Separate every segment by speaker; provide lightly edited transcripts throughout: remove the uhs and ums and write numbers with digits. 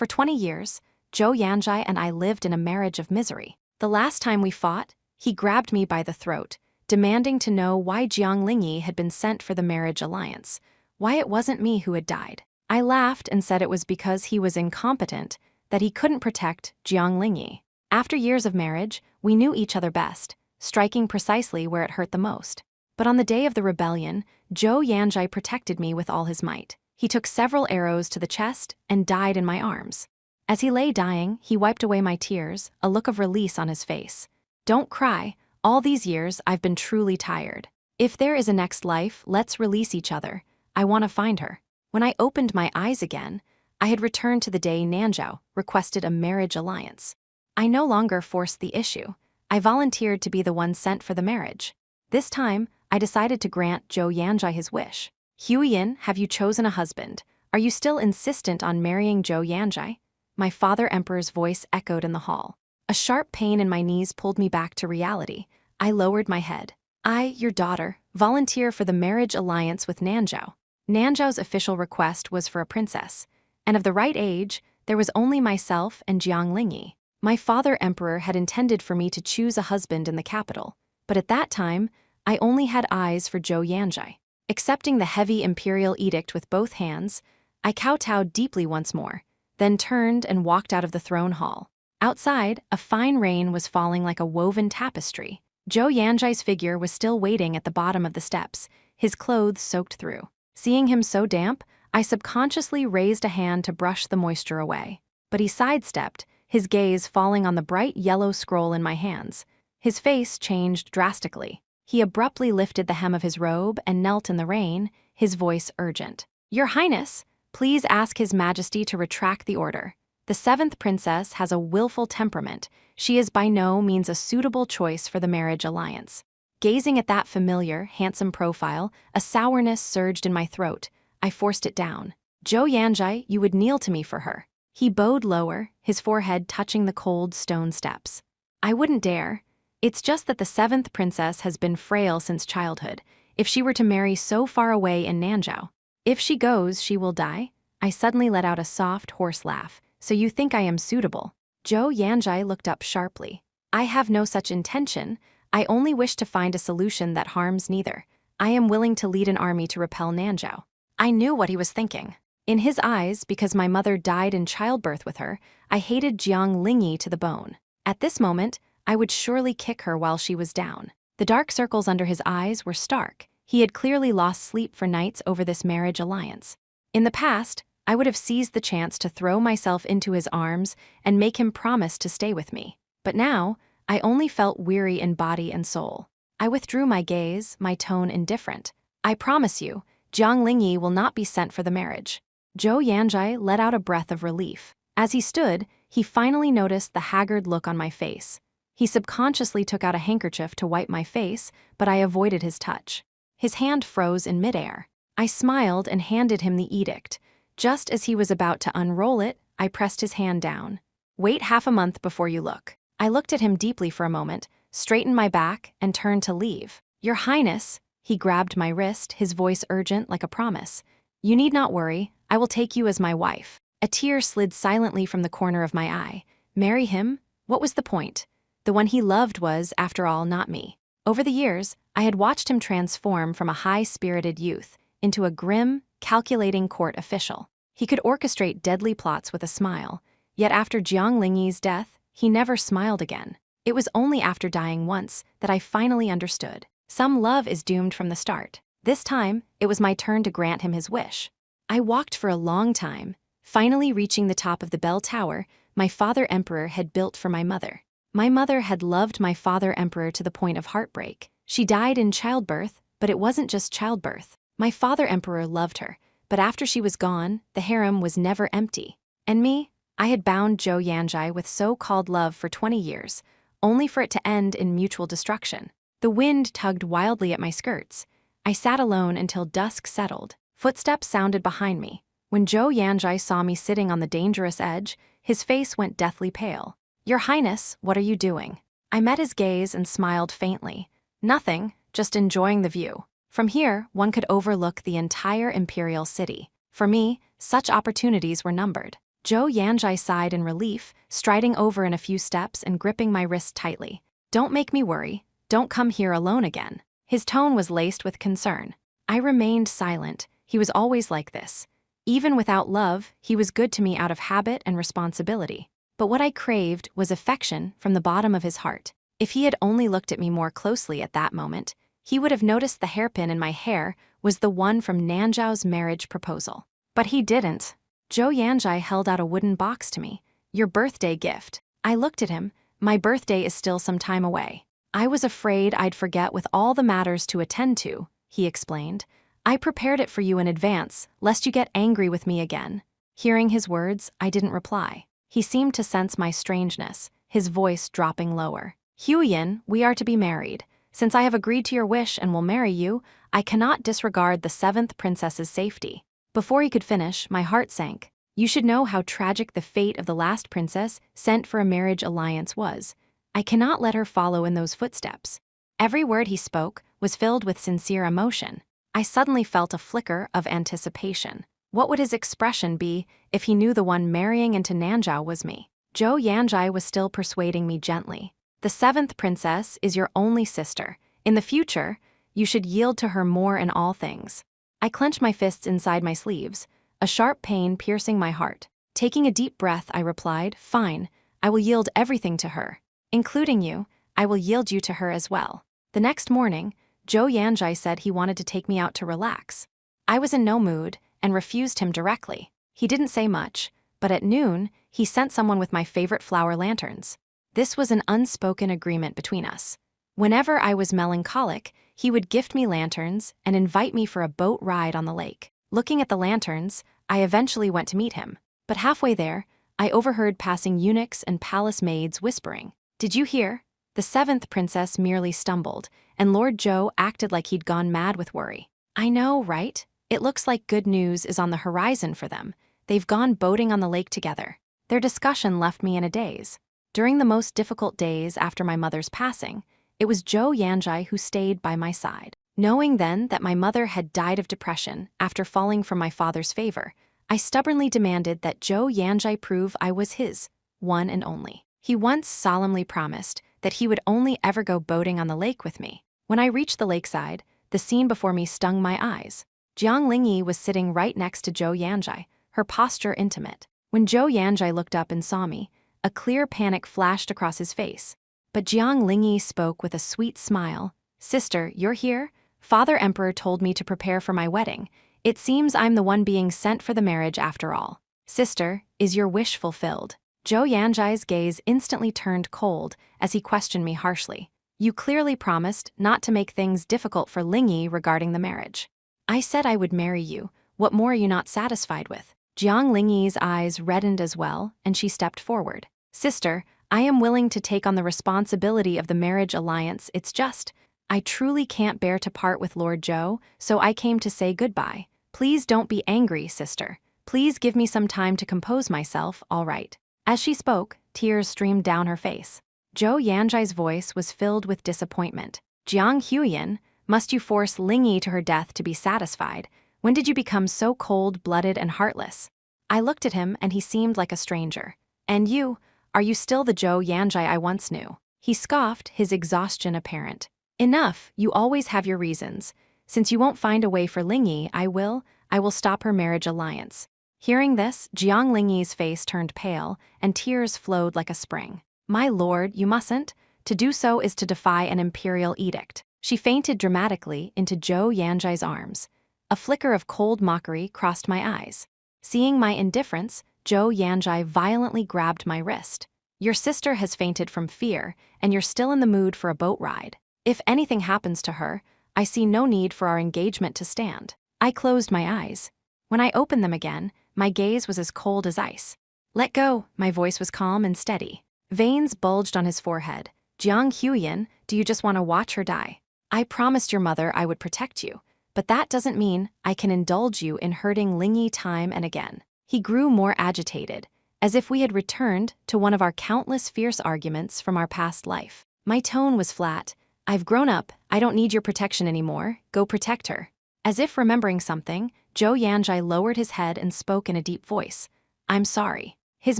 Speaker 1: For 20 years, Zhou Yanzhai and I lived in a marriage of misery. The last time we fought, he grabbed me by the throat, demanding to know why Jiang Lingyi had been sent for the marriage alliance, why it wasn't me who had died. I laughed and said it was because he was incompetent, that he couldn't protect Jiang Lingyi. After years of marriage, we knew each other best, striking precisely where it hurt the most. But on the day of the rebellion, Zhou Yanzhai protected me with all his might. He took several arrows to the chest and died in my arms. As he lay dying, he wiped away my tears, a look of release on his face. Don't cry. All these years, I've been truly tired. If there is a next life, let's release each other. I want to find her. When I opened my eyes again, I had returned to the day Nanzhao requested a marriage alliance. I no longer forced the issue. I volunteered to be the one sent for the marriage. This time, I decided to grant Zhou Yanzhai his wish. Huiyin, have you chosen a husband? Are you still insistent on marrying Zhou Yanzhai? My father emperor's voice echoed in the hall. A sharp pain in my knees pulled me back to reality. I lowered my head. I, your daughter, volunteer for the marriage alliance with Nanzhao. Nanzhao's official request was for a princess, and of the right age, there was only myself and Jiang Lingyi. My father emperor had intended for me to choose a husband in the capital, but at that time, I only had eyes for Zhou Yanzhai. Accepting the heavy imperial edict with both hands, I kowtowed deeply once more, then turned and walked out of the throne hall. Outside, a fine rain was falling like a woven tapestry. Zhou Yanzhai's figure was still waiting at the bottom of the steps, his clothes soaked through. Seeing him so damp, I subconsciously raised a hand to brush the moisture away. But he sidestepped, his gaze falling on the bright yellow scroll in my hands. His face changed drastically. He abruptly lifted the hem of his robe and knelt in the rain, his voice urgent. Your Highness, please ask His Majesty to retract the order. The 7th princess has a willful temperament. She is by no means a suitable choice for the marriage alliance. Gazing at that familiar, handsome profile, a sourness surged in my throat. I forced it down. Zhou Yanzhai, you would kneel to me for her. He bowed lower, his forehead touching the cold stone steps. I wouldn't dare. It's just that the 7th princess has been frail since childhood. If she were to marry so far away in Nanzhao, if she goes, she will die. I suddenly let out a soft, hoarse laugh. So you think I am suitable? Zhou Yanzhai looked up sharply. I have no such intention. I only wish to find a solution that harms neither. I am willing to lead an army to repel Nanzhao. I knew what he was thinking. In his eyes, because my mother died in childbirth with her, I hated Jiang Lingyi to the bone. At this moment, I would surely kick her while she was down. The dark circles under his eyes were stark. He had clearly lost sleep for nights over this marriage alliance. In the past, I would have seized the chance to throw myself into his arms and make him promise to stay with me. But now, I only felt weary in body and soul. I withdrew my gaze, my tone indifferent. I promise you, Jiang Lingyi will not be sent for the marriage. Zhou Yanzhai let out a breath of relief. As he stood, he finally noticed the haggard look on my face. He subconsciously took out a handkerchief to wipe my face, but I avoided his touch. His hand froze in midair. I smiled and handed him the edict. Just as he was about to unroll it, I pressed his hand down. Wait half a month before you look. I looked at him deeply for a moment, straightened my back, and turned to leave. Your Highness, he grabbed my wrist, his voice urgent like a promise. You need not worry, I will take you as my wife. A tear slid silently from the corner of my eye. Marry him? What was the point? The one he loved was, after all, not me. Over the years, I had watched him transform from a high-spirited youth into a grim, calculating court official. He could orchestrate deadly plots with a smile, yet after Jiang Lingyi's death, he never smiled again. It was only after dying once that I finally understood. Some love is doomed from the start. This time, it was my turn to grant him his wish. I walked for a long time, finally reaching the top of the bell tower my father emperor had built for my mother. My mother had loved my father emperor to the point of heartbreak. She died in childbirth, but it wasn't just childbirth. My father emperor loved her, but after she was gone, the harem was never empty. And me? I had bound Zhou Yanzhai with so-called love for 20 years, only for it to end in mutual destruction. The wind tugged wildly at my skirts. I sat alone until dusk settled. Footsteps sounded behind me. When Zhou Yanzhai saw me sitting on the dangerous edge, his face went deathly pale. Your Highness, what are you doing? I met his gaze and smiled faintly. Nothing, just enjoying the view. From here, one could overlook the entire imperial city. For me, such opportunities were numbered. Zhou Yanjai sighed in relief, striding over in a few steps and gripping my wrist tightly. Don't make me worry. Don't come here alone again. His tone was laced with concern. I remained silent. He was always like this. Even without love, he was good to me out of habit and responsibility. But what I craved was affection from the bottom of his heart. If he had only looked at me more closely at that moment, he would have noticed the hairpin in my hair was the one from Nanzhao's marriage proposal. But he didn't. Zhou Yanjai held out a wooden box to me. Your birthday gift. I looked at him. My birthday is still some time away. I was afraid I'd forget with all the matters to attend to, he explained. I prepared it for you in advance, lest you get angry with me again. Hearing his words, I didn't reply. He seemed to sense my strangeness, his voice dropping lower. Huyin, we are to be married. Since I have agreed to your wish and will marry you, I cannot disregard the 7th princess's safety. Before he could finish, my heart sank. You should know how tragic the fate of the last princess sent for a marriage alliance was. I cannot let her follow in those footsteps. Every word he spoke was filled with sincere emotion. I suddenly felt a flicker of anticipation. What would his expression be if he knew the one marrying into Nanzhao was me? Zhou Yanjai was still persuading me gently. The 7th princess is your only sister. In the future, you should yield to her more in all things. I clenched my fists inside my sleeves, a sharp pain piercing my heart. Taking a deep breath, I replied, Fine, I will yield everything to her. Including you, I will yield you to her as well. The next morning, Zhou Yanjai said he wanted to take me out to relax. I was in no mood and refused him directly. He didn't say much, but at noon, he sent someone with my favorite flower lanterns. This was an unspoken agreement between us. Whenever I was melancholic, he would gift me lanterns and invite me for a boat ride on the lake. Looking at the lanterns, I eventually went to meet him. But halfway there, I overheard passing eunuchs and palace maids whispering, Did you hear? The 7th princess merely stumbled, and Lord Zhou acted like he'd gone mad with worry. I know, right? It looks like good news is on the horizon for them. They've gone boating on the lake together. Their discussion left me in a daze. During the most difficult days after my mother's passing, it was Zhou Yanjai who stayed by my side. Knowing then that my mother had died of depression after falling from my father's favor, I stubbornly demanded that Zhou Yanjai prove I was his, one and only. He once solemnly promised that he would only ever go boating on the lake with me. When I reached the lakeside, the scene before me stung my eyes. Jiang Lingyi was sitting right next to Zhou Yanjai, her posture intimate. When Zhou Yanjai looked up and saw me, a clear panic flashed across his face. But Jiang Lingyi spoke with a sweet smile. Sister, you're here? Father Emperor told me to prepare for my wedding. It seems I'm the one being sent for the marriage after all. Sister, is your wish fulfilled? Zhou Yanjai's gaze instantly turned cold as he questioned me harshly. You clearly promised not to make things difficult for Lingyi regarding the marriage. I said I would marry you. What more are you not satisfied with? Jiang Lingyi's eyes reddened as well, and she stepped forward. Sister, I am willing to take on the responsibility of the marriage alliance. It's just, I truly can't bear to part with Lord Zhou, so I came to say goodbye. Please don't be angry, sister. Please give me some time to compose myself, all right. As she spoke, tears streamed down her face. Zhou Yanjai's voice was filled with disappointment. Jiang Huyin, must you force Lingyi to her death to be satisfied? When did you become so cold-blooded and heartless? I looked at him and he seemed like a stranger. And you, are you still the Zhou Yanjai I once knew? He scoffed, his exhaustion apparent. Enough, you always have your reasons. Since you won't find a way for Lingyi, I will stop her marriage alliance. Hearing this, Jiang Lingyi's face turned pale, and tears flowed like a spring. My lord, you mustn't. To do so is to defy an imperial edict. She fainted dramatically into Zhou Yanjai's arms. A flicker of cold mockery crossed my eyes. Seeing my indifference, Zhou Yanjai violently grabbed my wrist. Your sister has fainted from fear, and you're still in the mood for a boat ride. If anything happens to her, I see no need for our engagement to stand. I closed my eyes. When I opened them again, my gaze was as cold as ice. Let go, my voice was calm and steady. Veins bulged on his forehead. Jiang Huyin, do you just want to watch her die? I promised your mother I would protect you, but that doesn't mean I can indulge you in hurting Lingyi time and again. He grew more agitated, as if we had returned to one of our countless fierce arguments from our past life. My tone was flat. I've grown up, I don't need your protection anymore, go protect her. As if remembering something, Zhou Yanjai lowered his head and spoke in a deep voice. I'm sorry. His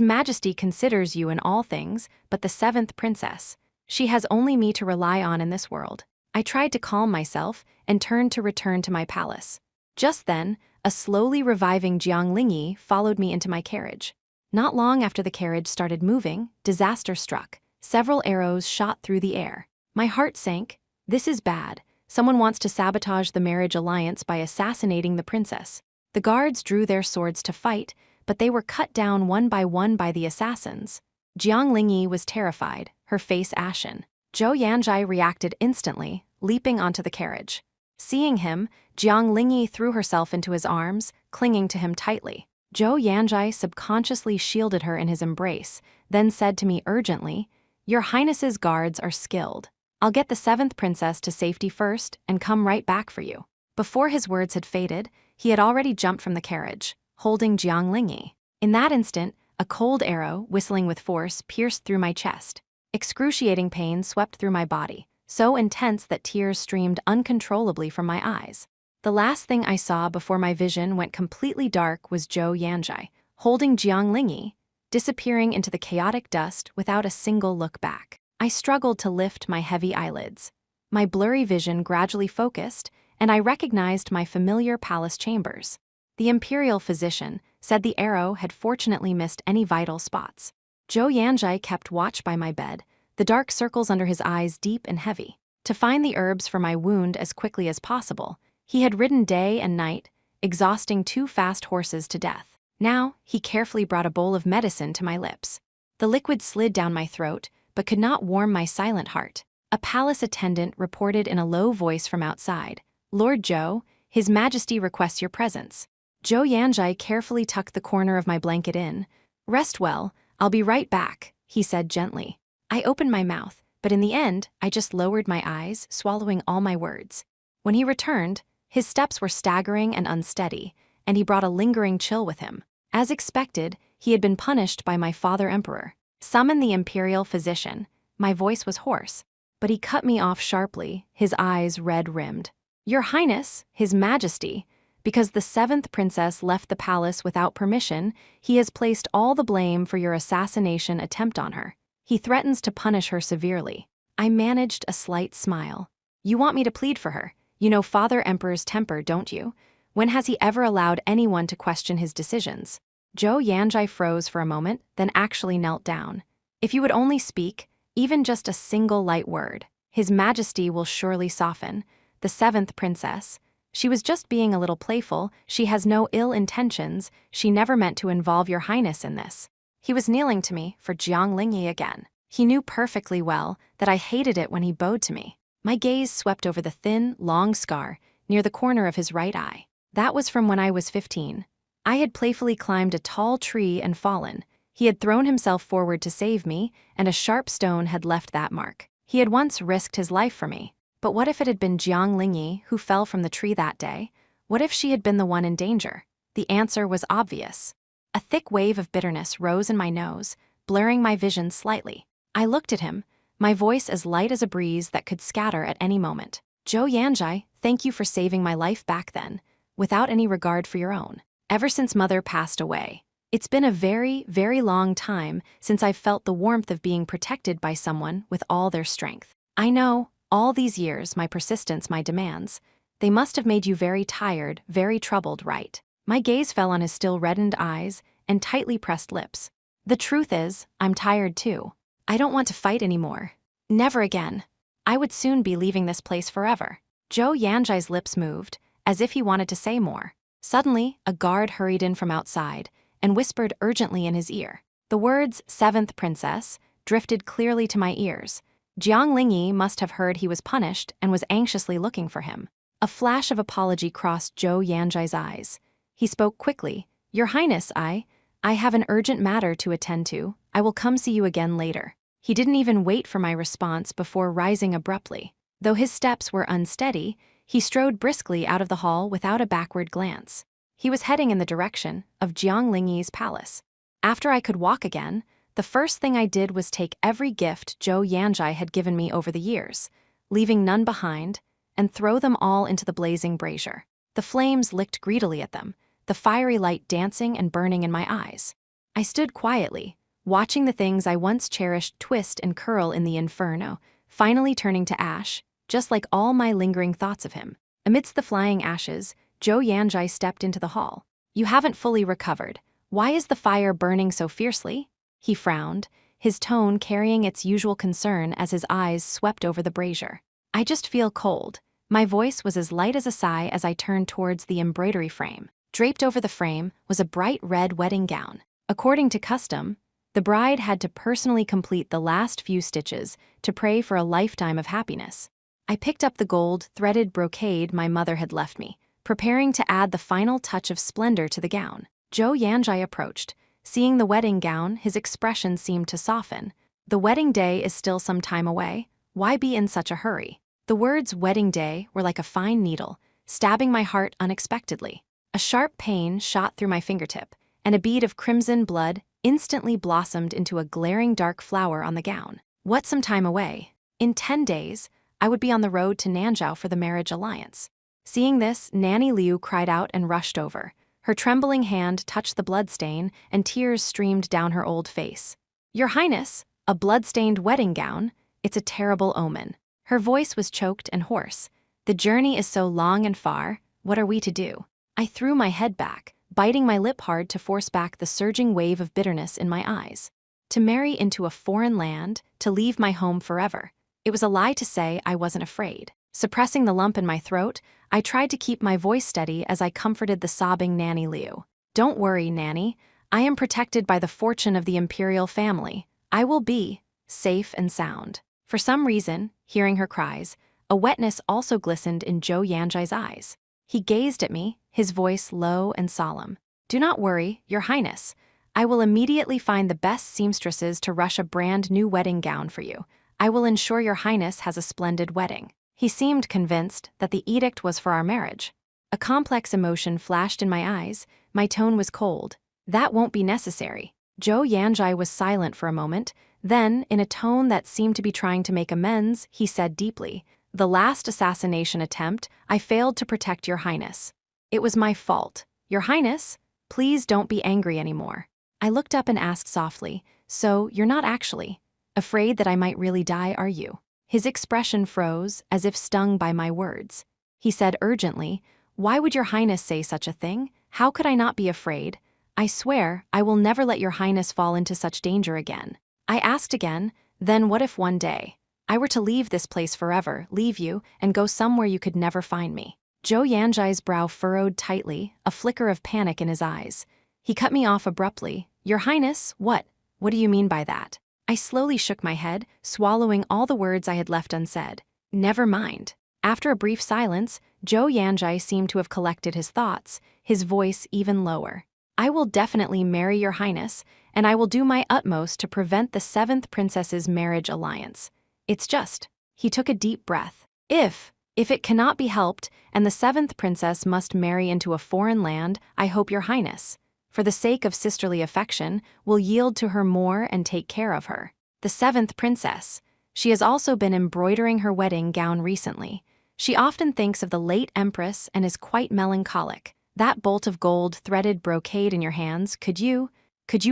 Speaker 1: Majesty considers you in all things, but the seventh princess. She has only me to rely on in this world. I tried to calm myself and turned to return to my palace. Just then, a slowly reviving Jiang Lingyi followed me into my carriage. Not long after the carriage started moving, disaster struck. Several arrows shot through the air. My heart sank. This is bad. Someone wants to sabotage the marriage alliance by assassinating the princess. The guards drew their swords to fight, but they were cut down one by the assassins. Jiang Lingyi was terrified, her face ashen. Zhou Yanzhai reacted instantly, leaping onto the carriage. Seeing him, Jiang Lingyi threw herself into his arms, clinging to him tightly. Zhou Yanzhai subconsciously shielded her in his embrace, then said to me urgently, "Your Highness's guards are skilled. I'll get the seventh princess to safety first and come right back for you." Before his words had faded, he had already jumped from the carriage, holding Jiang Lingyi. In that instant, a cold arrow, whistling with force, pierced through my chest. Excruciating pain swept through my body, so intense that tears streamed uncontrollably from my eyes. The last thing I saw before my vision went completely dark was Zhou Yanzhai, holding Jiang Lingyi, disappearing into the chaotic dust without a single look back. I struggled to lift my heavy eyelids. My blurry vision gradually focused, and I recognized my familiar palace chambers. The imperial physician said the arrow had fortunately missed any vital spots. Zhou Yanzhai kept watch by my bed, the dark circles under his eyes deep and heavy. To find the herbs for my wound as quickly as possible, he had ridden day and night, exhausting 2 fast horses to death. Now, he carefully brought a bowl of medicine to my lips. The liquid slid down my throat, but could not warm my silent heart. A palace attendant reported in a low voice from outside, "Lord Zhou, His Majesty requests your presence." Zhou Yanzhai carefully tucked the corner of my blanket in. "Rest well, I'll be right back," he said gently. I opened my mouth, but in the end, I just lowered my eyes, swallowing all my words. When he returned, his steps were staggering and unsteady, and he brought a lingering chill with him. As expected, he had been punished by my father emperor. "Summon the imperial physician." My voice was hoarse, but he cut me off sharply, his eyes red-rimmed. "Your Highness, His Majesty, because the seventh princess left the palace without permission, he has placed all the blame for your assassination attempt on her. He threatens to punish her severely." I managed a slight smile. "You want me to plead for her? You know Father Emperor's temper, don't you? When has he ever allowed anyone to question his decisions?" Zhou Yanzhai froze for a moment, then actually knelt down. "If you would only speak, even just a single light word, His Majesty will surely soften. The seventh princess, she was just being a little playful, she has no ill intentions, she never meant to involve your Highness in this." He was kneeling to me for Jiang Lingyi again. He knew perfectly well that I hated it when he bowed to me. My gaze swept over the thin, long scar near the corner of his right eye. That was from when I was 15. I had playfully climbed a tall tree and fallen. He had thrown himself forward to save me, and a sharp stone had left that mark. He had once risked his life for me. But what if it had been Jiang Lingyi who fell from the tree that day? What if she had been the one in danger? The answer was obvious. A thick wave of bitterness rose in my nose, blurring my vision slightly. I looked at him, my voice as light as a breeze that could scatter at any moment. "Zhou Yanzhai, thank you for saving my life back then, without any regard for your own. Ever since Mother passed away, it's been a very, very long time since I've felt the warmth of being protected by someone with all their strength. I know, all these years, my persistence, my demands, they must have made you very tired, very troubled, right?" My gaze fell on his still reddened eyes and tightly pressed lips. "The truth is, I'm tired too. I don't want to fight anymore. Never again. I would soon be leaving this place forever." Zhou Yanzhai's lips moved, as if he wanted to say more. Suddenly, a guard hurried in from outside and whispered urgently in his ear. The words, "seventh princess," drifted clearly to my ears. Jiang Lingyi must have heard he was punished and was anxiously looking for him. A flash of apology crossed Zhou Yanzhai's eyes. He spoke quickly. "Your Highness, I have an urgent matter to attend to. I will come see you again later." He didn't even wait for my response before rising abruptly. Though his steps were unsteady, he strode briskly out of the hall without a backward glance. He was heading in the direction of Jiang Lingyi's palace. After I could walk again, the first thing I did was take every gift Zhou Yanzhai had given me over the years, leaving none behind, and throw them all into the blazing brazier. The flames licked greedily at them, the fiery light dancing and burning in my eyes. I stood quietly, watching the things I once cherished twist and curl in the inferno, finally turning to ash, just like all my lingering thoughts of him. Amidst the flying ashes, Zhou Yanjai stepped into the hall. "You haven't fully recovered. Why is the fire burning so fiercely?" He frowned, his tone carrying its usual concern as his eyes swept over the brazier. "I just feel cold." My voice was as light as a sigh as I turned towards the embroidery frame. Draped over the frame was a bright red wedding gown. According to custom, the bride had to personally complete the last few stitches to pray for a lifetime of happiness. I picked up the gold, threaded brocade my mother had left me, preparing to add the final touch of splendor to the gown. Zhou Yanjai approached. Seeing the wedding gown, his expression seemed to soften. "The wedding day is still some time away. Why be in such a hurry?" The words "wedding day" were like a fine needle, stabbing my heart unexpectedly. A sharp pain shot through my fingertip, and a bead of crimson blood instantly blossomed into a glaring dark flower on the gown. What some time away? In 10 days, I would be on the road to Nanzhao for the marriage alliance. Seeing this, Nanny Liu cried out and rushed over. Her trembling hand touched the bloodstain, and tears streamed down her old face. "Your Highness, a blood-stained wedding gown? It's a terrible omen." Her voice was choked and hoarse. "The journey is so long and far. What are we to do?" I threw my head back, biting my lip hard to force back the surging wave of bitterness in my eyes. To marry into a foreign land, to leave my home forever. It was a lie to say I wasn't afraid. Suppressing the lump in my throat, I tried to keep my voice steady as I comforted the sobbing Nanny Liu. "Don't worry, Nanny. I am protected by the fortune of the imperial family. I will be safe and sound." For some reason, hearing her cries, a wetness also glistened in Zhou Yanjai's eyes. He gazed at me, his voice low and solemn. "Do not worry, Your Highness. I will immediately find the best seamstresses to rush a brand new wedding gown for you. I will ensure Your Highness has a splendid wedding." He seemed convinced that the edict was for our marriage. A complex emotion flashed in my eyes. My tone was cold. "That won't be necessary." Zhou Yanjai was silent for a moment. Then, in a tone that seemed to be trying to make amends, he said deeply, "The last assassination attempt, I failed to protect Your Highness. It was my fault. Your Highness, please don't be angry anymore." I looked up and asked softly, "So, you're not actually afraid that I might really die, are you?" His expression froze, as if stung by my words. He said urgently, "Why would Your Highness say such a thing? How could I not be afraid? I swear, I will never let Your Highness fall into such danger again." I asked again, "Then what if one day I were to leave this place forever, leave you, and go somewhere you could never find me?" Zhou Yanjai's brow furrowed tightly, a flicker of panic in his eyes. He cut me off abruptly. "Your Highness, what? What do you mean by that?" I slowly shook my head, swallowing all the words I had left unsaid. "Never mind." After a brief silence, Zhou Yanjai seemed to have collected his thoughts, his voice even lower. "I will definitely marry Your Highness, and I will do my utmost to prevent the 7th princess's marriage alliance. It's just..." He took a deep breath. If it cannot be helped, and the 7th princess must marry into a foreign land, I hope Your Highness, for the sake of sisterly affection, will yield to her more and take care of her." The 7th princess. She has also been embroidering her wedding gown recently. She often thinks of the late empress and is quite melancholic. "That bolt of gold threaded brocade in your hands, could you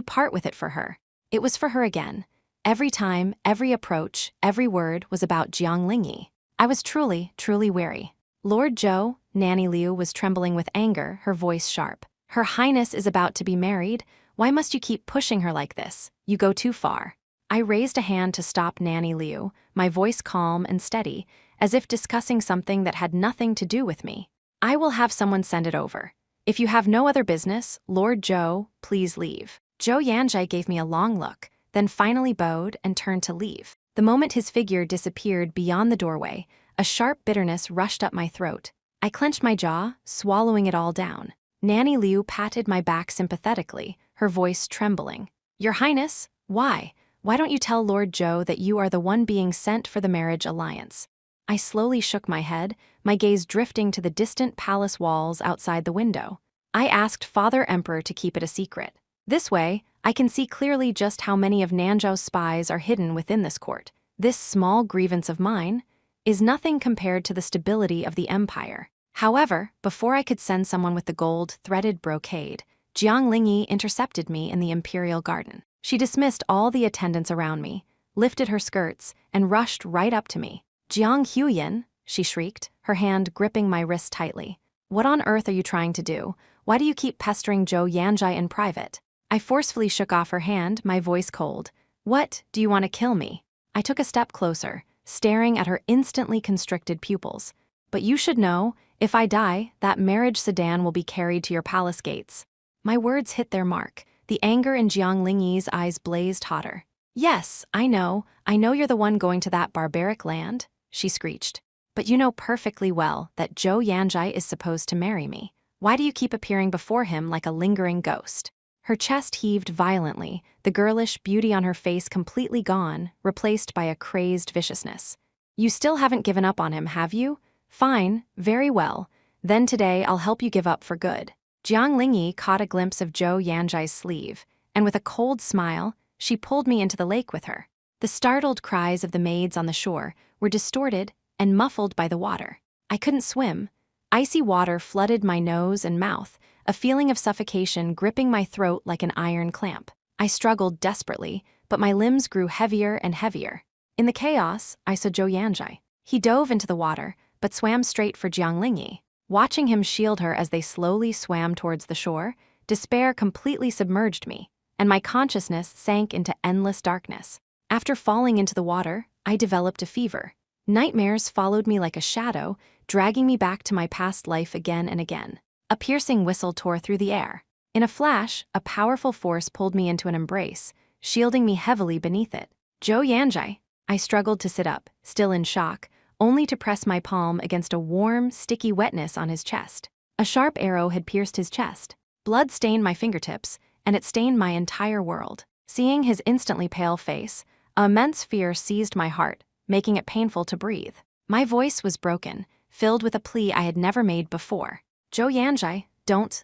Speaker 1: part with it for her?" It was for her again. Every time, every approach, every word was about Jiang Lingyi. I was truly wary. "Lord Zhou," Nanny Liu was trembling with anger, her voice sharp. "Her Highness is about to be married. Why must you keep pushing her like this? You go too far." I raised a hand to stop Nanny Liu, my voice calm and steady, as if discussing something that had nothing to do with me. "I will have someone send it over. If you have no other business, Lord Zhou, please leave." Zhou Yanjai gave me a long look, then finally bowed and turned to leave. The moment his figure disappeared beyond the doorway, a sharp bitterness rushed up my throat. I clenched my jaw, swallowing it all down. Nanny Liu patted my back sympathetically, her voice trembling. "Your Highness, why? Why don't you tell Lord Zhou that you are the one being sent for the marriage alliance?" I slowly shook my head, my gaze drifting to the distant palace walls outside the window. "I asked Father Emperor to keep it a secret. This way, I can see clearly just how many of Nanzhao's spies are hidden within this court. This small grievance of mine is nothing compared to the stability of the empire." However, before I could send someone with the gold threaded brocade, Jiang Lingyi intercepted me in the imperial garden. She dismissed all the attendants around me, lifted her skirts, and rushed right up to me. "Jiang Huyin," she shrieked, her hand gripping my wrist tightly. "What on earth are you trying to do? Why do you keep pestering Zhou Yanzhai in private?" I forcefully shook off her hand, my voice cold. "What, do you want to kill me?" I took a step closer, staring at her instantly constricted pupils. "But you should know, if I die, that marriage sedan will be carried to your palace gates." My words hit their mark. The anger in Jiang Lingyi's eyes blazed hotter. "Yes, I know you're the one going to that barbaric land," she screeched. "But you know perfectly well that Zhou Yanzhai is supposed to marry me. Why do you keep appearing before him like a lingering ghost?" Her chest heaved violently, the girlish beauty on her face completely gone, replaced by a crazed viciousness. "You still haven't given up on him, have you? Fine, very well. Then today I'll help you give up for good." Jiang Lingyi caught a glimpse of Zhou Yanzhai's sleeve, and with a cold smile, she pulled me into the lake with her. The startled cries of the maids on the shore were distorted and muffled by the water. I couldn't swim. Icy water flooded my nose and mouth, a feeling of suffocation gripping my throat like an iron clamp. I struggled desperately, but my limbs grew heavier and heavier. In the chaos, I saw Zhou Yanzhai. He dove into the water, but swam straight for Jiang Lingyi. Watching him shield her as they slowly swam towards the shore, despair completely submerged me, and my consciousness sank into endless darkness. After falling into the water, I developed a fever. Nightmares followed me like a shadow, dragging me back to my past life again and again. A piercing whistle tore through the air. In a flash, a powerful force pulled me into an embrace, shielding me heavily beneath it. "Zhou Yanzhai." I struggled to sit up, still in shock, only to press my palm against a warm, sticky wetness on his chest. A sharp arrow had pierced his chest. Blood stained my fingertips, and it stained my entire world. Seeing his instantly pale face, an immense fear seized my heart, making it painful to breathe. My voice was broken, filled with a plea I had never made before. "Zhou Yanzhai,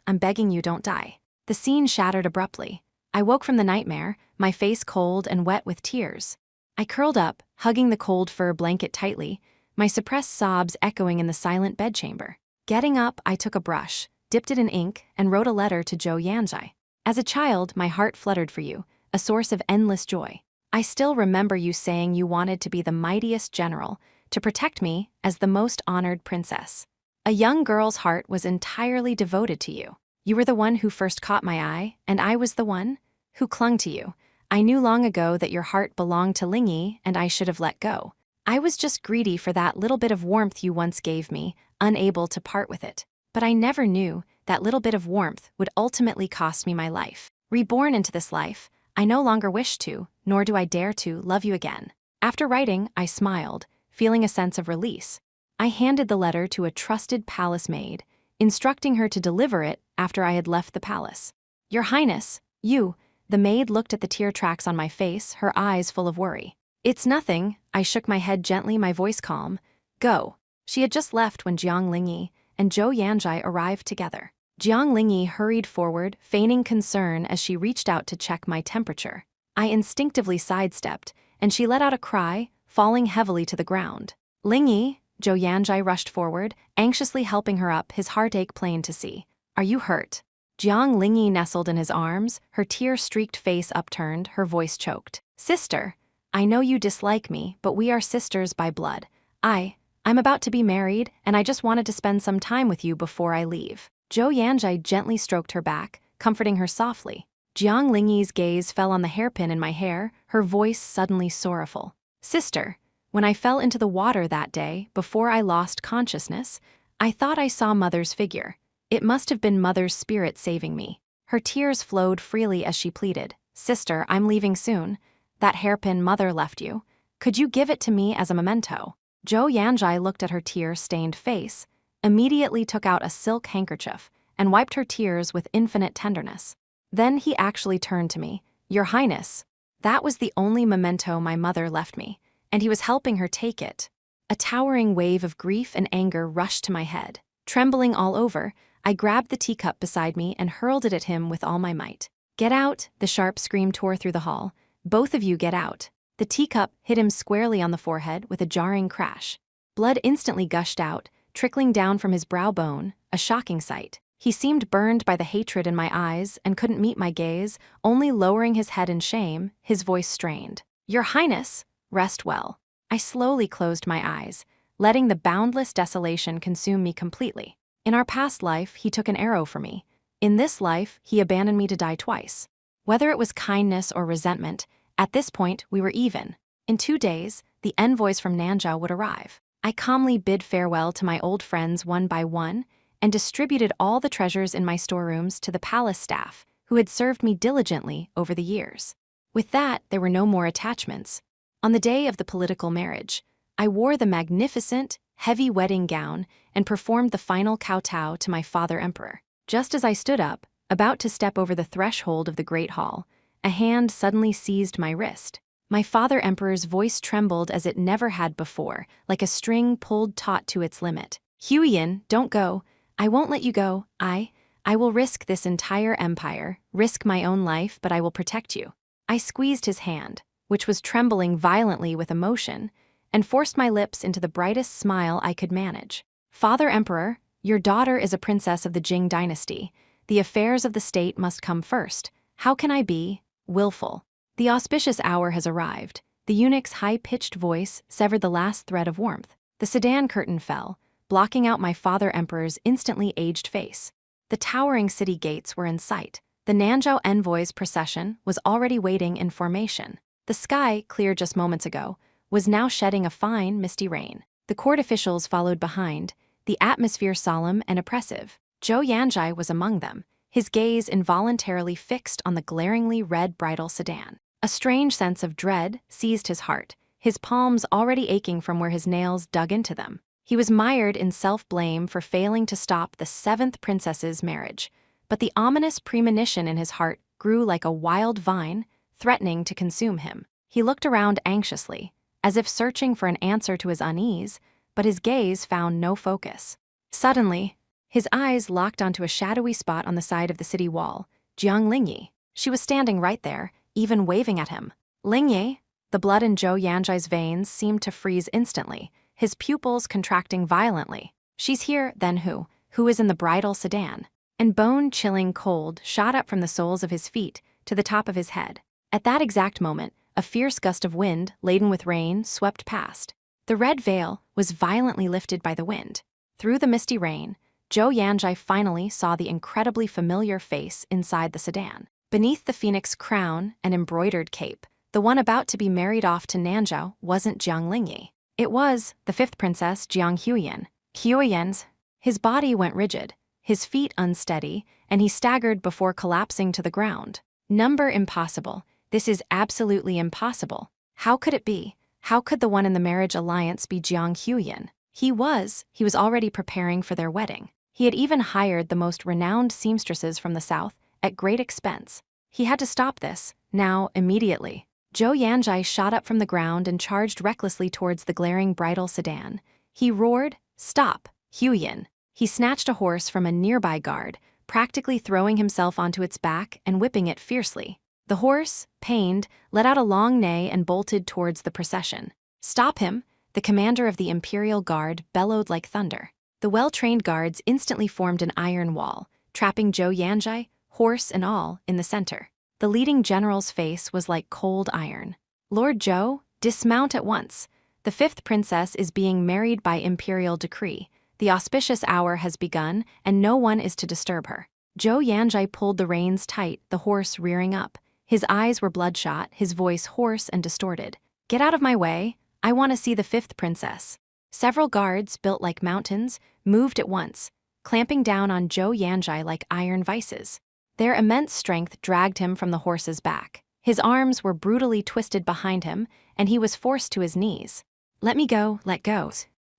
Speaker 1: I'm begging you, don't die." The scene shattered abruptly. I woke from the nightmare, my face cold and wet with tears. I curled up, hugging the cold fur blanket tightly, my suppressed sobs echoing in the silent bedchamber. Getting up, I took a brush, dipped it in ink, and wrote a letter to Zhou Yanzhai. "As a child, my heart fluttered for you, a source of endless joy. I still remember you saying you wanted to be the mightiest general, to protect me as the most honored princess. A young girl's heart was entirely devoted to you. You were the one who first caught my eye, and I was the one who clung to you. I knew long ago that your heart belonged to Lingyi, and I should have let go. I was just greedy for that little bit of warmth you once gave me, unable to part with it. But I never knew that little bit of warmth would ultimately cost me my life. Reborn into this life, I no longer wish to, nor do I dare to, love you again." After writing, I smiled, feeling a sense of release. I handed the letter to a trusted palace maid, instructing her to deliver it after I had left the palace. "Your Highness, you..." The maid looked at the tear tracks on my face, her eyes full of worry. "It's nothing," I shook my head gently, my voice calm. "Go." She had just left when Jiang Lingyi and Zhou Yanzhai arrived together. Jiang Lingyi hurried forward, feigning concern as she reached out to check my temperature. I instinctively sidestepped, and she let out a cry, falling heavily to the ground. "Lingyi," Zhou Yanzhai rushed forward, anxiously helping her up, his heartache plain to see. "Are you hurt?" Jiang Lingyi nestled in his arms, her tear-streaked face upturned, her voice choked. "Sister, I know you dislike me, but we are sisters by blood. I'm about to be married, and I just wanted to spend some time with you before I leave." Zhou Yanzhai gently stroked her back, comforting her softly. Jiang Lingyi's gaze fell on the hairpin in my hair, her voice suddenly sorrowful. "Sister, when I fell into the water that day, before I lost consciousness, I thought I saw Mother's figure. It must have been Mother's spirit saving me." Her tears flowed freely as she pleaded. "Sister, I'm leaving soon. That hairpin Mother left you. Could you give it to me as a memento?" Zhou Yanzhai looked at her tear-stained face, immediately took out a silk handkerchief, and wiped her tears with infinite tenderness. Then he actually turned to me. "Your Highness, that was the only memento my mother left me, and he was helping her take it." A towering wave of grief and anger rushed to my head. Trembling all over, I grabbed the teacup beside me and hurled it at him with all my might. "Get out!" the sharp scream tore through the hall. "Both of you get out!" The teacup hit him squarely on the forehead with a jarring crash. Blood instantly gushed out, trickling down from his brow bone, a shocking sight. He seemed burned by the hatred in my eyes and couldn't meet my gaze, only lowering his head in shame, his voice strained. "Your Highness, rest well." I slowly closed my eyes, letting the boundless desolation consume me completely. In our past life, he took an arrow for me. In this life, he abandoned me to die twice. Whether it was kindness or resentment, at this point, we were even. In 2 days, the envoys from Nanzhao would arrive. I calmly bid farewell to my old friends one by one and distributed all the treasures in my storerooms to the palace staff, who had served me diligently over the years. With that, there were no more attachments. On the day of the political marriage, I wore the magnificent, heavy wedding gown and performed the final kowtow to my father emperor. Just as I stood up, about to step over the threshold of the Great Hall, a hand suddenly seized my wrist. My father emperor's voice trembled as it never had before, like a string pulled taut to its limit. "Huiyin, don't go. I won't let you go. I will risk this entire empire, risk my own life, but I will protect you." I squeezed his hand, which was trembling violently with emotion, and forced my lips into the brightest smile I could manage. "Father Emperor, your daughter is a princess of the Jing dynasty. The affairs of the state must come first. How can I be willful? The auspicious hour has arrived." The eunuch's high-pitched voice severed the last thread of warmth. The sedan curtain fell, blocking out my father emperor's instantly aged face. The towering city gates were in sight. The Nanzhao envoys' procession was already waiting in formation. The sky, clear just moments ago, was now shedding a fine, misty rain. The court officials followed behind, the atmosphere solemn and oppressive. Zhou Yanzhai was among them, his gaze involuntarily fixed on the glaringly red bridal sedan. A strange sense of dread seized his heart, his palms already aching from where his nails dug into them. He was mired in self-blame for failing to stop the 7th princess's marriage, but the ominous premonition in his heart grew like a wild vine, threatening to consume him. He looked around anxiously, as if searching for an answer to his unease, but his gaze found no focus. Suddenly, his eyes locked onto a shadowy spot on the side of the city wall, Jiang Lingyi. She was standing right there, even waving at him. "Lingyi?" The blood in Zhou Yanzhai's veins seemed to freeze instantly, his pupils contracting violently. "She's here, then who? Who is in the bridal sedan?" And bone-chilling cold shot up from the soles of his feet to the top of his head. At that exact moment, a fierce gust of wind, laden with rain, swept past. The red veil was violently lifted by the wind. Through the misty rain, Zhou Yanzhai finally saw the incredibly familiar face inside the sedan. Beneath the phoenix crown and embroidered cape, the one about to be married off to Nanzhao wasn't Jiang Lingyi. It was the 5th princess, Jiang Huiyin. His body went rigid, his feet unsteady, and he staggered before collapsing to the ground. "Number impossible. This is absolutely impossible. How could it be? How could the one in the marriage alliance be Jiang Huiyin?" He was already preparing for their wedding. He had even hired the most renowned seamstresses from the south at great expense. He had to stop this, now, immediately. Zhou Yanzhai shot up from the ground and charged recklessly towards the glaring bridal sedan. He roared, "Stop, Huiyin!" He snatched a horse from a nearby guard, practically throwing himself onto its back and whipping it fiercely. The horse, pained, let out a long neigh and bolted towards the procession. "Stop him!" The commander of the Imperial Guard bellowed like thunder. The well-trained guards instantly formed an iron wall, trapping Zhou Yanzhai, horse and all, in the center. The leading general's face was like cold iron. "Lord Zhou, dismount at once. The 5th princess is being married by imperial decree. The auspicious hour has begun, and no one is to disturb her." Zhou Yanzhai pulled the reins tight, the horse rearing up. His eyes were bloodshot, his voice hoarse and distorted. "Get out of my way. I want to see the 5th princess." Several guards, built like mountains, moved at once, clamping down on Zhou Yanzhai like iron vices. Their immense strength dragged him from the horse's back. His arms were brutally twisted behind him, and he was forced to his knees. "Let me go, let go."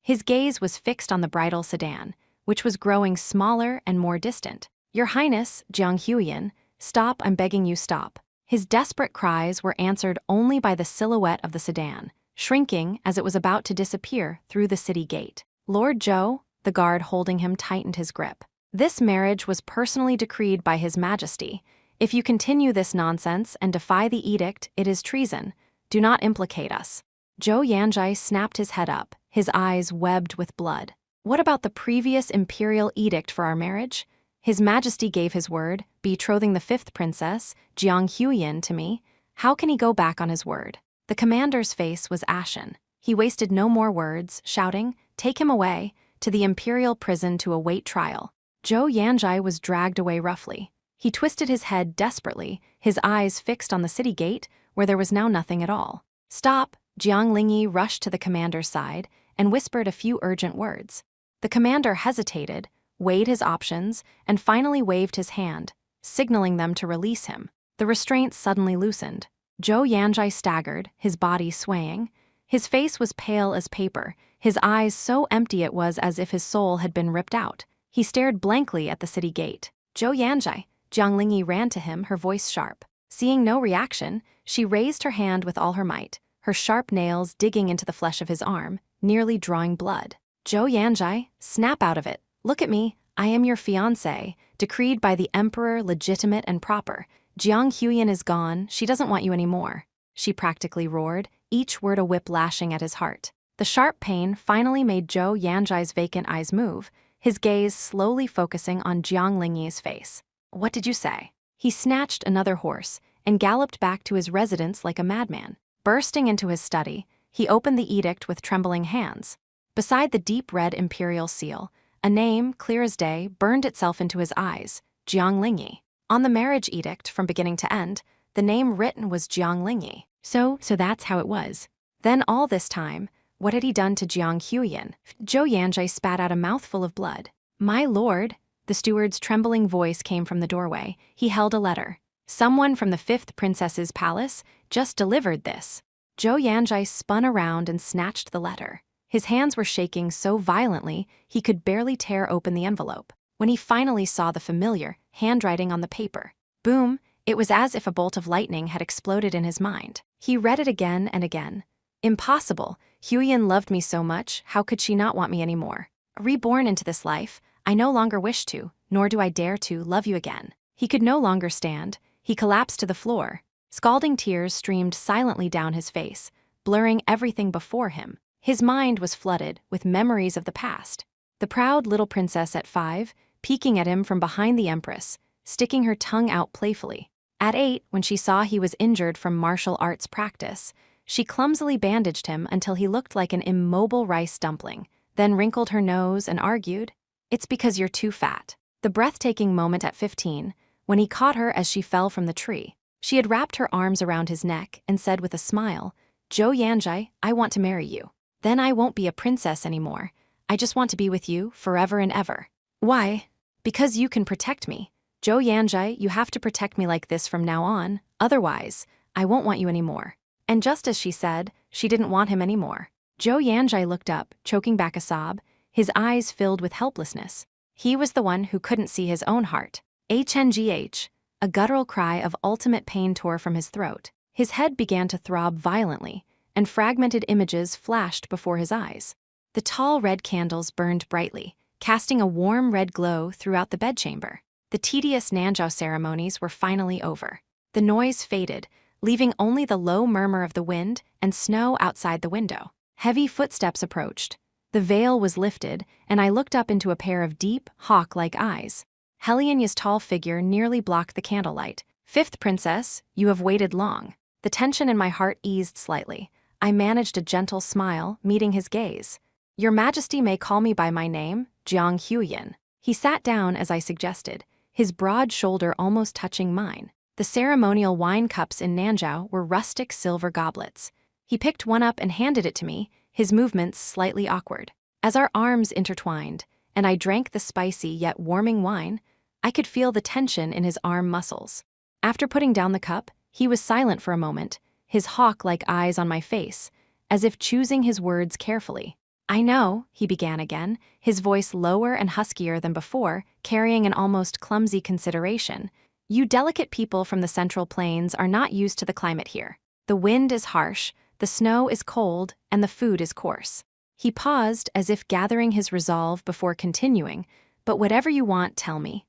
Speaker 1: His gaze was fixed on the bridal sedan, which was growing smaller and more distant. "Your Highness, Jiang Huiyin, stop, I'm begging you, stop." His desperate cries were answered only by the silhouette of the sedan, shrinking as it was about to disappear through the city gate. "Lord Zhou," the guard holding him tightened his grip. "This marriage was personally decreed by His Majesty. If you continue this nonsense and defy the edict, it is treason. Do not implicate us." Zhou Yanzhai snapped his head up, his eyes webbed with blood. "What about the previous imperial edict for our marriage? His Majesty gave his word, betrothing the fifth princess, Jiang Huyin, to me. How can he go back on his word? The commander's face was ashen. He wasted no more words, shouting, "Take him away," to the imperial prison to await trial. Zhou Yanzhai was dragged away roughly. He twisted his head desperately, his eyes fixed on the city gate, where there was now nothing at all. "Stop!" Jiang Lingyi rushed to the commander's side and whispered a few urgent words. The commander hesitated, weighed his options, and finally waved his hand, signaling them to release him. The restraints suddenly loosened. Zhou Yanzhai staggered, his body swaying. His face was pale as paper, his eyes so empty it was as if his soul had been ripped out. He stared blankly at the city gate. "Zhou Yanzhai!" Jiang Lingyi ran to him, her voice sharp. Seeing no reaction, she raised her hand with all her might, her sharp nails digging into the flesh of his arm, nearly drawing blood. "Zhou Yanzhai, snap out of it. Look at me, I am your fiancé, decreed by the emperor, legitimate and proper. Jiang Huyin is gone, she doesn't want you anymore," she practically roared, each word a whip lashing at his heart. The sharp pain finally made Zhou Yanzhai's vacant eyes move, his gaze slowly focusing on Jiang Lingyi's face. "What did you say?" He snatched another horse and galloped back to his residence like a madman. Bursting into his study, he opened the edict with trembling hands. Beside the deep red imperial seal, a name, clear as day, burned itself into his eyes, Jiang Lingyi. On the marriage edict, from beginning to end, the name written was Jiang Lingyi. So that's how it was. Then all this time, what had he done to Jiang Huyin? Zhou Yanzhai spat out a mouthful of blood. "My lord," the steward's trembling voice came from the doorway. He held a letter. "Someone from the fifth princess's palace just delivered this." Zhou Yanzhai spun around and snatched the letter. His hands were shaking so violently he could barely tear open the envelope. When he finally saw the familiar handwriting on the paper, boom, it was as if a bolt of lightning had exploded in his mind. He read it again and again. "Impossible. Huyin loved me so much, how could she not want me anymore? Reborn into this life, I no longer wish to, nor do I dare to, love you again." He could no longer stand. He collapsed to the floor. Scalding tears streamed silently down his face, blurring everything before him. His mind was flooded with memories of the past. The proud little princess at 5, peeking at him from behind the empress, sticking her tongue out playfully. At 8, when she saw he was injured from martial arts practice, she clumsily bandaged him until he looked like an immobile rice dumpling, then wrinkled her nose and argued, "It's because you're too fat." The breathtaking moment at 15, when he caught her as she fell from the tree. She had wrapped her arms around his neck and said with a smile, "Zhou Yanzhai, I want to marry you. Then I won't be a princess anymore. I just want to be with you forever and ever." "Why?" "Because you can protect me. Zhou Yanzhai, you have to protect me like this from now on, otherwise, I won't want you anymore." And just as she said, she didn't want him anymore. Zhou Yanzhai looked up, choking back a sob, his eyes filled with helplessness. He was the one who couldn't see his own heart. HNGH, a guttural cry of ultimate pain tore from his throat. His head began to throb violently, and fragmented images flashed before his eyes. The tall red candles burned brightly, casting a warm red glow throughout the bedchamber. The tedious Nanzhao ceremonies were finally over. The noise faded, leaving only the low murmur of the wind and snow outside the window. Heavy footsteps approached. The veil was lifted, and I looked up into a pair of deep, hawk-like eyes. Helianya's tall figure nearly blocked the candlelight. "Fifth princess, you have waited long." The tension in my heart eased slightly. I managed a gentle smile, meeting his gaze. "Your Majesty may call me by my name, Jiang Huyin." He sat down as I suggested, his broad shoulder almost touching mine. The ceremonial wine cups in Nanzhao were rustic silver goblets. He picked one up and handed it to me, his movements slightly awkward. As our arms intertwined, and I drank the spicy yet warming wine, I could feel the tension in his arm muscles. After putting down the cup, he was silent for a moment, his hawk-like eyes on my face, as if choosing his words carefully. "I know," he began again, his voice lower and huskier than before, carrying an almost clumsy consideration. "You delicate people from the Central Plains are not used to the climate here. The wind is harsh, the snow is cold, and the food is coarse." He paused as if gathering his resolve before continuing, "But whatever you want, tell me.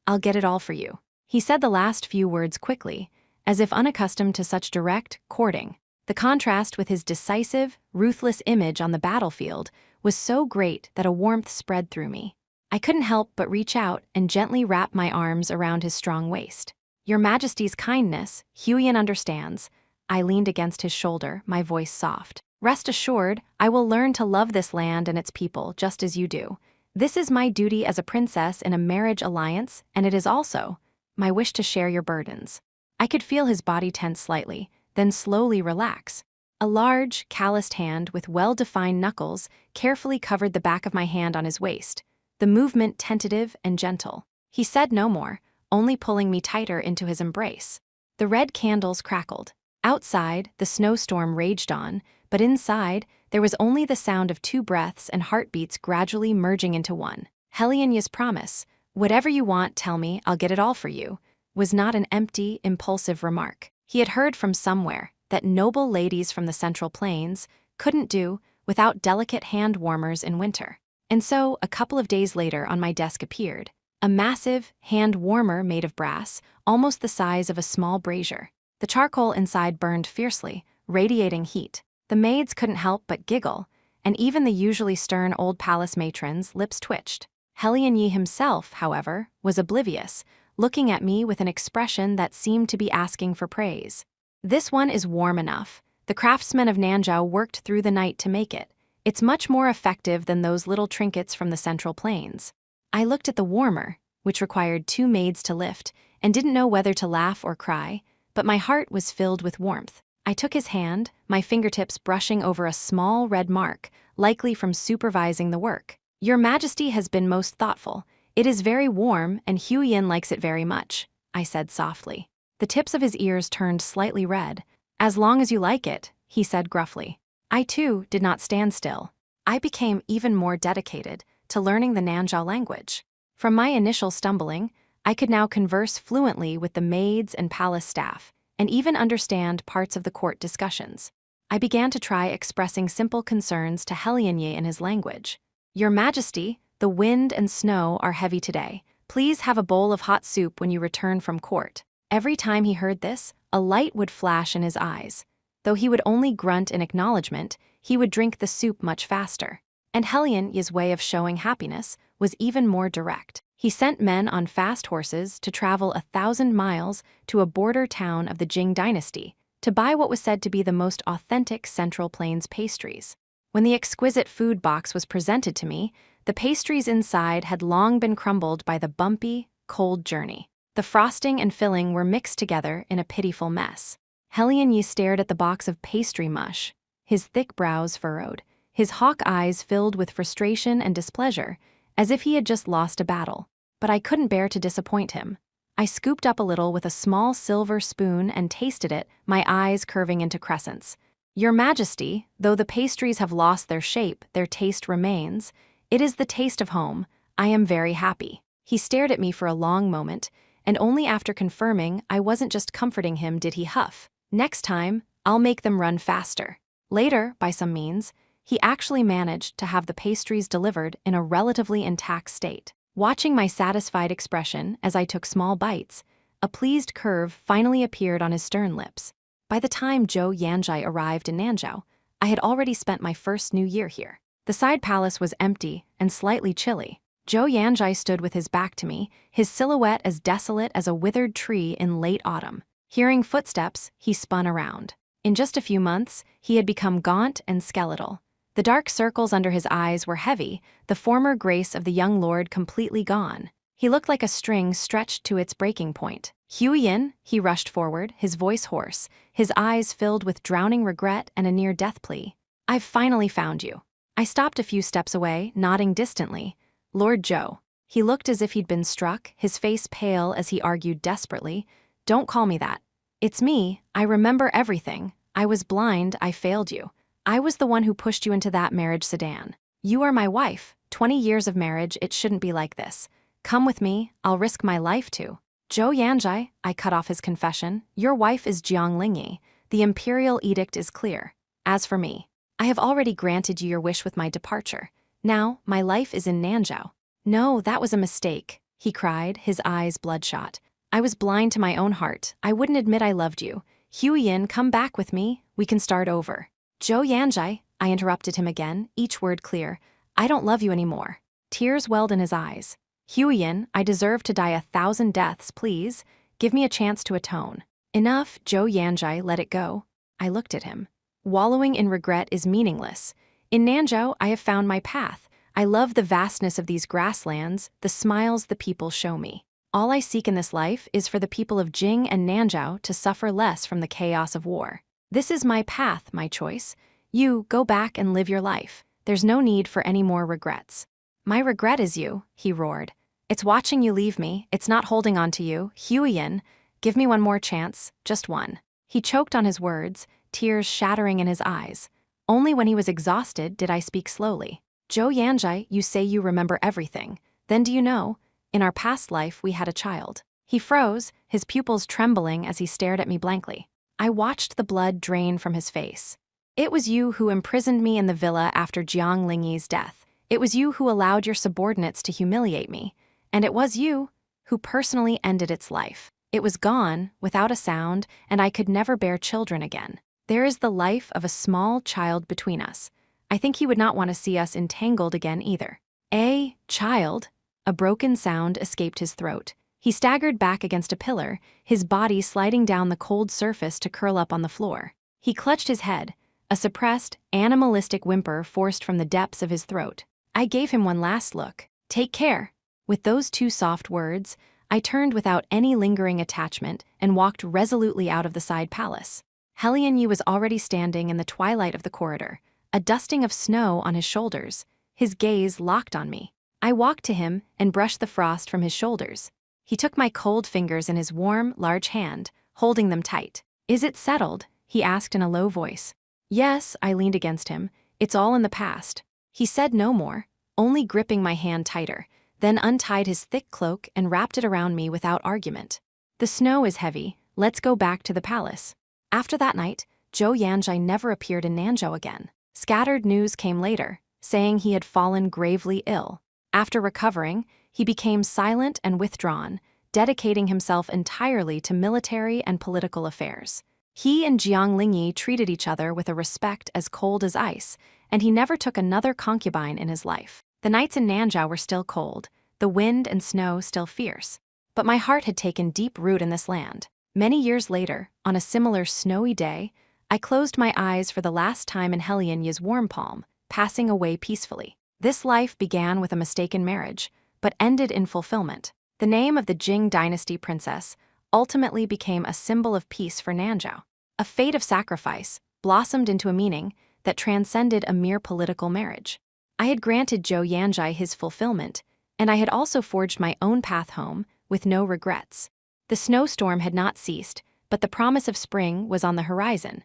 Speaker 1: I'll get it all for you." He said the last few words quickly, as if unaccustomed to such direct courting. The contrast with his decisive, ruthless image on the battlefield was so great that a warmth spread through me. I couldn't help but reach out and gently wrap my arms around his strong waist. Your Majesty's kindness, Huyen understands. I leaned against his shoulder, my voice soft. Rest assured, I will learn to love this land and its people just as you do. This is my duty as a princess in a marriage alliance, and it is also my wish to share your burdens. I could feel his body tense slightly, then slowly relax. A large, calloused hand with well-defined knuckles carefully covered the back of my hand on his waist, the movement tentative and gentle. He said no more, only pulling me tighter into his embrace. The red candles crackled. Outside, the snowstorm raged on, but inside, there was only the sound of two breaths and heartbeats gradually merging into one. Helionya's promise, "Whatever you want, tell me, I'll get it all for you," was not an empty, impulsive remark. He had heard from somewhere that noble ladies from the Central Plains couldn't do without delicate hand warmers in winter. And so, a couple of days later, on my desk appeared a massive hand warmer made of brass, almost the size of a small brazier. The charcoal inside burned fiercely, radiating heat. The maids couldn't help but giggle, and even the usually stern old palace matron's lips twitched. Helion himself, however, was oblivious, looking at me with an expression that seemed to be asking for praise. "This one is warm enough. The craftsmen of Nanzhao worked through the night to make it. It's much more effective than those little trinkets from the Central Plains." I looked at the warmer, which required two maids to lift, and didn't know whether to laugh or cry, but my heart was filled with warmth. I took his hand, my fingertips brushing over a small red mark, likely from supervising the work. "Your Majesty has been most thoughtful. It is very warm, and Huyen likes it very much," I said softly. The tips of his ears turned slightly red. "As long as you like it," he said gruffly. I too did not stand still. I became even more dedicated to learning the Nanzhao language. From my initial stumbling, I could now converse fluently with the maids and palace staff, and even understand parts of the court discussions. I began to try expressing simple concerns to Helionye in his language. "Your Majesty, the wind and snow are heavy today. Please have a bowl of hot soup when you return from court." Every time he heard this, a light would flash in his eyes. Though he would only grunt in acknowledgement, he would drink the soup much faster. And Helionye's way of showing happiness was even more direct. He sent men on fast horses to travel 1,000 miles to a border town of the Jing dynasty to buy what was said to be the most authentic Central Plains pastries. When the exquisite food box was presented to me, the pastries inside had long been crumbled by the bumpy, cold journey. The frosting and filling were mixed together in a pitiful mess. Helionye stared at the box of pastry mush, his thick brows furrowed, his hawk eyes filled with frustration and displeasure, as if he had just lost a battle. But I couldn't bear to disappoint him. I scooped up a little with a small silver spoon and tasted it, my eyes curving into crescents. "Your Majesty, though the pastries have lost their shape, their taste remains. It is the taste of home. I am very happy." He stared at me for a long moment, and only after confirming I wasn't just comforting him did he huff. "Next time, I'll make them run faster." Later, by some means, he actually managed to have the pastries delivered in a relatively intact state. Watching my satisfied expression as I took small bites, a pleased curve finally appeared on his stern lips. By the time Zhou Yanzhai arrived in Nanzhao, I had already spent my first New Year here. The side palace was empty and slightly chilly. Zhou Yanzhai stood with his back to me, his silhouette as desolate as a withered tree in late autumn. Hearing footsteps, he spun around. In just a few months, he had become gaunt and skeletal. The dark circles under his eyes were heavy, the former grace of the young lord completely gone. He looked like a string stretched to its breaking point. "Huyen," he rushed forward, his voice hoarse, his eyes filled with drowning regret and a near-death plea. "I've finally found you." I stopped a few steps away, nodding distantly. "Lord Zhou." He looked as if he'd been struck, his face pale as he argued desperately. "Don't call me that. It's me. I remember everything. I was blind, I failed you. I was the one who pushed you into that marriage sedan. You are my wife. 20 years of marriage, it shouldn't be like this. Come with me, I'll risk my life to." "Zhou Yanzhai," I cut off his confession, "your wife is Jiang Lingyi. The imperial edict is clear. As for me, I have already granted you your wish with my departure. Now, my life is in Nanzhao." "No, that was a mistake," he cried, his eyes bloodshot. "I was blind to my own heart. I wouldn't admit I loved you. Huyen, come back with me. We can start over." "Zhou Yanzhai," I interrupted him again, each word clear. "I don't love you anymore." Tears welled in his eyes. Huiyin, I deserve to die 1,000 deaths, please. Give me a chance to atone. Enough, Zhou Yanzhai, let it go. I looked at him. Wallowing in regret is meaningless. In Nanzhou, I have found my path. I love the vastness of these grasslands, the smiles the people show me. All I seek in this life is for the people of Jing and Nanzhou to suffer less from the chaos of war. This is my path, my choice. You, go back and live your life. There's no need for any more regrets. My regret is you, he roared. It's watching you leave me, it's not holding on to you. Huiyin, give me one more chance, just one. He choked on his words, tears shattering in his eyes. Only when he was exhausted did I speak slowly. Zhou Yanzhai, you say you remember everything. Then do you know? In our past life, we had a child. He froze, his pupils trembling as he stared at me blankly. I watched the blood drain from his face. It was you who imprisoned me in the villa after Jiang Lingyi's death. It was you who allowed your subordinates to humiliate me. And it was you who personally ended its life. It was gone, without a sound, and I could never bear children again. There is the life of a small child between us. I think he would not want to see us entangled again either. A child? A broken sound escaped his throat. He staggered back against a pillar, his body sliding down the cold surface to curl up on the floor. He clutched his head, a suppressed, animalistic whimper forced from the depths of his throat. I gave him one last look. Take care. With those two soft words, I turned without any lingering attachment and walked resolutely out of the side palace. Helianyu was already standing in the twilight of the corridor, a dusting of snow on his shoulders, his gaze locked on me. I walked to him and brushed the frost from his shoulders. He took my cold fingers in his warm, large hand, holding them tight. Is it settled? He asked in a low voice. Yes, I leaned against him. It's all in the past. He said no more, only gripping my hand tighter, then untied his thick cloak and wrapped it around me without argument. The snow is heavy. Let's go back to the palace. After that night, Zhou Yanzhai never appeared in Nanzhou again. Scattered news came later, saying he had fallen gravely ill. After recovering, he became silent and withdrawn, dedicating himself entirely to military and political affairs. He and Jiang Lingyi treated each other with a respect as cold as ice, and he never took another concubine in his life. The nights in Nanzhou were still cold, the wind and snow still fierce. But my heart had taken deep root in this land. Many years later, on a similar snowy day, I closed my eyes for the last time in Helianya's warm palm, passing away peacefully. This life began with a mistaken marriage, but ended in fulfillment. The name of the Jing dynasty princess ultimately became a symbol of peace for Nanzhou. A fate of sacrifice blossomed into a meaning that transcended a mere political marriage. I had granted Zhou Yanzhai his fulfillment, and I had also forged my own path home with no regrets. The snowstorm had not ceased, but the promise of spring was on the horizon.